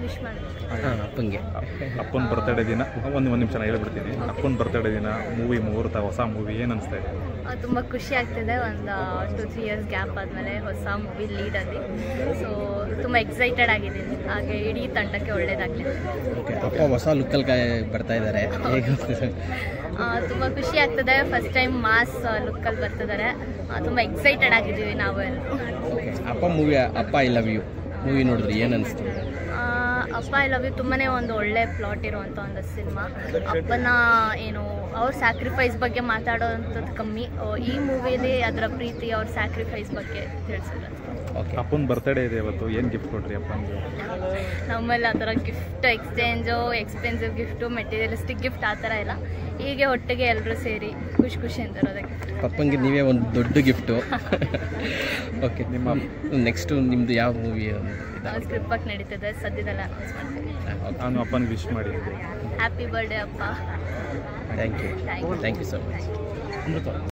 Wish ಮಾಡಬೇಕು. ಅಪ್ಪನಿಗೆ ಅಪ್ಪನ ಬರ್ತಡೇ ದಿನ ಒಂದು ನಿಮಿಷ ನಾನು ಹೇಳ್ಬಿಡ್ತೀನಿ. ಅಪ್ಪನ ಬರ್ತಡೇ ದಿನ ಮೂವಿ ಮುಹೂರ್ತ, ಹೊಸ ಮೂವಿ ಏನು ಅನಿಸ್ತಾ ಇದೆ? ತುಂಬ ಖುಷಿ ಆಗ್ತಿದೆ. ಒಂದು 2-3 ಇಯರ್ಸ್ ಗ್ಯಾಪ್ ಆದಮೇಲೆ ಹೊಸ ಮೂವಿ ಲೀಡಲ್ಲಿ. ಸೊ ತುಂಬ ಎಕ್ಸೈಟೆಡ್ ಆಗಿದ್ದೀನಿ. ಹಾಗೆ ಇಡೀ ತಂಡಕ್ಕೆ ಒಳ್ಳೇದಾಗಲಿ. ಓಕೆ, ಅಪ್ಪ ಹೊಸ ಲುಕ್ಕಲ್ಲಿ ಬರ್ತಾ ಇದ್ದಾರೆ, ಹೇಗೆ? ತುಂಬ ಖುಷಿ ಆಗ್ತದೆ. ಫಸ್ಟ್ ಟೈಮ್ ಮಾಸ್ ಲುಕ್ಕಲ್ಲಿ ಬರ್ತಿದ್ದಾರೆ. ತುಂಬ ಎಕ್ಸೈಟೆಡ್ ಆಗಿದ್ದೀವಿ ನಾವು ಎಲ್ಲರೂ. ಓಕೆ, ಅಪ್ಪ ಮೂವಿ ಅಪ್ಪ ಐ ಲವ್ ಯು ಮೂವಿ ನೋಡಿದ್ರಿ ಏನು ಅನಿಸ್ತು? ಅಪ್ಪ ಐ ಲವ್ ಯು ತುಂಬಾ ಒಂದು ಒಳ್ಳೆ ಪ್ಲಾಟ್ ಇರುವಂಥ ಒಂದು ಸಿನಿಮಾ. ಅಪ್ಪನ ಏನು ಅವ್ರ ಸ್ಯಾಕ್ರಿಫೈಸ್ ಬಗ್ಗೆ ಮಾತಾಡೋವಂಥದ್ದು ಕಮ್ಮಿ. ಈ ಮೂವಿಲಿ ಅದರ ಪ್ರೀತಿ, ಅವ್ರ ಸ್ಯಾಕ್ರಿಫೈಸ್ ಬಗ್ಗೆ ತಿಳಿಸಿದ್ರು. ಓಕೆ, ಅಪ್ಪನ ಬರ್ತಡೇ ಇದೆ ಇವತ್ತು, ಏನು ಗಿಫ್ಟ್ ಕೊಟ್ರಿ ಅಪ್ಪನಿಗೆ? ನಮ್ಮಲ್ಲಿ ಆ ಥರ gift exchange, expensive gift, materialistic gift ಆ ಥರ ಇಲ್ಲ. ಹೀಗೆ ಒಟ್ಟಿಗೆ ಎಲ್ಲರೂ ಸೇರಿ ಖುಷಿಯಿಂದ ಇರೋದಕ್ಕೆ ಪಪ್ಪಂಗೆ ನೀವೇ ಒಂದು ದೊಡ್ಡ ಗಿಫ್ಟು. ಓಕೆ, ನಿಮ್ಮ ನೆಕ್ಸ್ಟು ನಿಮ್ಮದು ಯಾವ ಮೂವಿ? ಸ್ಕ್ರಿಪ್ಟ್ ವರ್ಕ್ ನಡೀತಿದೆ, ಸದ್ಯದಲ್ಲ ಅನೌನ್ಸ್ ಮಾಡ್ತೀನಿ. ನಾನು ಅಪ್ಪನಿಗೆ ವಿಶ್ ಮಾಡಿ. ಹ್ಯಾಪಿ ಬರ್ಡೇ ಅಪ್ಪ. Thank you so much.